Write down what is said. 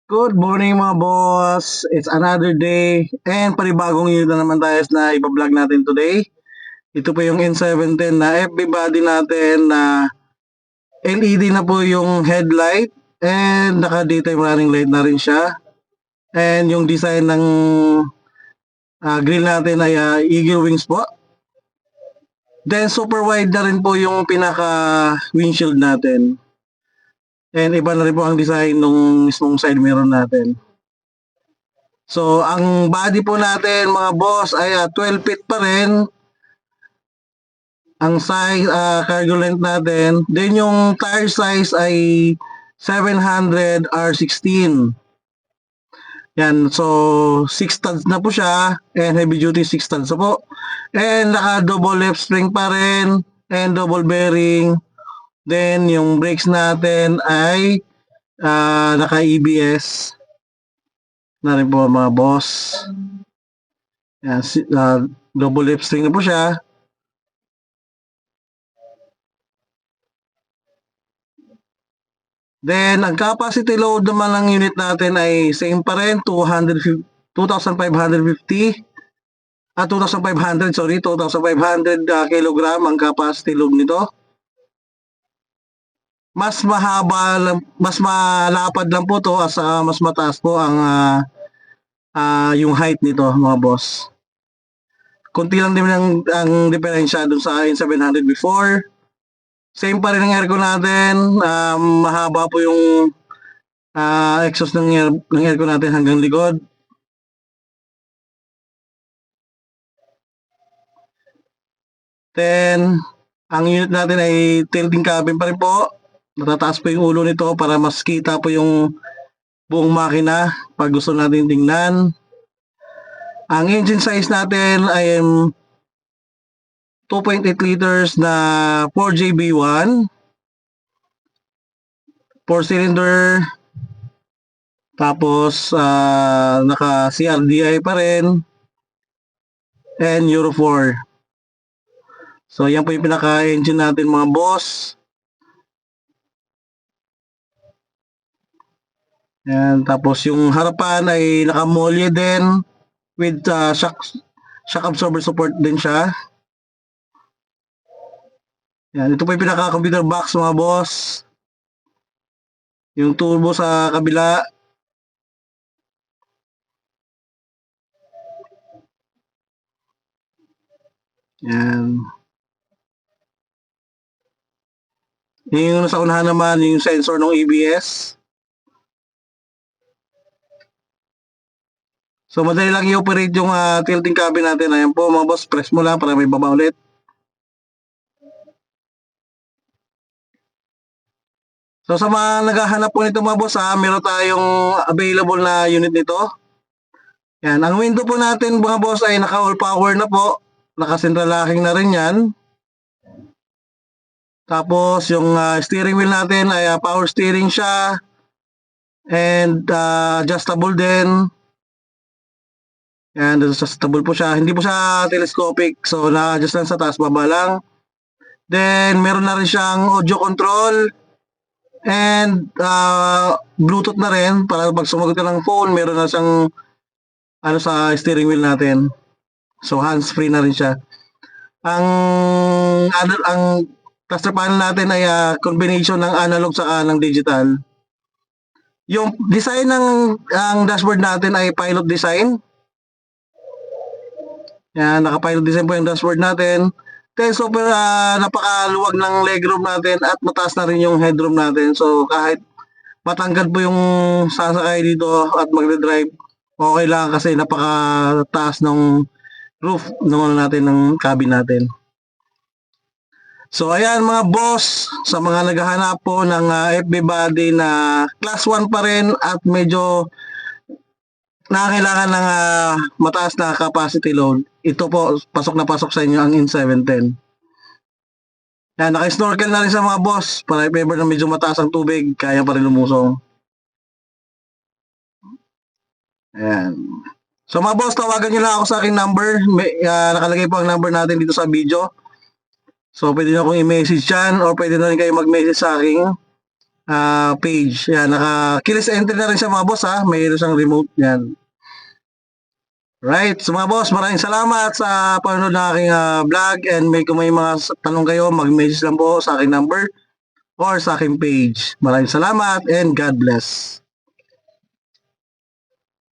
Good morning mga boss. It's another day and panibagong unit na naman tayo na ipa-vlog natin today. Ito po yung N710 na FB body natin na LED na po yung headlight and naka-daytime running light na rin siya. And yung design ng grill natin ay eagle wings po. Then super wide na rin po yung pinaka windshield natin. And iba na rin po ang design ng mismong side mirror natin. So, ang body po natin mga boss ay 12 feet pa rin. Ang size, cargo length natin. Then yung tire size ay 700 R16. Yan, so 6 tons na po siya and heavy duty 6 tons na po. And naka double left spring pa rin and double bearing. Then yung brakes natin ay naka EBS na rin po mga boss. Yan, double lip string na po siya. Then, ang capacity load naman ng unit natin ay same pa rin, 2,550. 2,500, sorry, 2,500 kilogram ang capacity load nito. Mas mahaba, mas malapad lang po to as mas mataas po ang yung height nito mga boss. Kunti lang din ang diferensya dun sa N700 before. Same pa rin ang aircon natin. Mahaba po yung exhaust ng aircon natin hanggang likod. Then, ang unit natin ay tilting cabin pa rin po. Matataas po yung ulo nito para mas kita po yung buong makina pag gusto natin tingnan. Ang engine size natin ay 2.8 liters na 4JB1, 4-cylinder, tapos naka CRDI pa rin, and Euro 4. So yan po yung pinaka-engine natin mga boss. Yan, tapos yung harapan ay naka-molye din with shock absorber support din siya. Yan, ito po yung pinaka-computer box mga boss. Yung turbo sa kabila. Yan. Yung sa unahan naman, yung sensor ng ABS. So, madali lang i-operate yung tilting cabin natin. Ayan po mga boss, press mo lang para may baba ulit. So, sa mga naghahanap po nito mga boss, meron tayong available na unit nito. Yan, ang window po natin mga boss ay naka all power na po. Naka central locking na rin yan. Tapos, yung steering wheel natin ay power steering siya. And adjustable din. Yan, adjustable po siya. Hindi po siya telescopic. So, na-adjust lang sa taas, baba lang. Then, meron na rin siyang audio control. And, Bluetooth na rin. Para pag sumagot ka ng phone, meron na siyang sa steering wheel natin. So, hands-free na rin siya. Ang cluster panel natin ay combination ng analog sa ng digital. Yung design ng dashboard natin ay pilot design. Yan, naka-pilot design po yung dashboard natin. Then, super napakaluwag ng legroom natin at mataas na rin yung headroom natin. So, kahit matangkad po yung sasakay dito at magdadrive, okay lang kasi napakataas ng roof naman natin ng cabin natin. So, ayan mga boss, sa mga naghahanap po ng FB body na class 1 pa rin at medyo nakakailangan ng mataas na capacity load, ito po, pasok na pasok sa inyo ang N710. Yan, naka-snorkel na rin sa mga boss para if ever na medyo mataas ang tubig, kaya pa rin lumusong. Ayan. So mga boss, tawagan nyo lang ako sa aking number. Nakalagay po ang number natin dito sa video. So pwede nyo akong i-message dyan or pwede na rin kayo mag-message sa aking page. Yan, naka-keyless entry na rin siya mga boss ha. Mayroon siyang remote yan. Right, so mga boss, maraming salamat sa panonood ng aking vlog, and kung may mga tanong kayo, mag-message lang po sa aking number or sa aking page. Maraming salamat and God bless.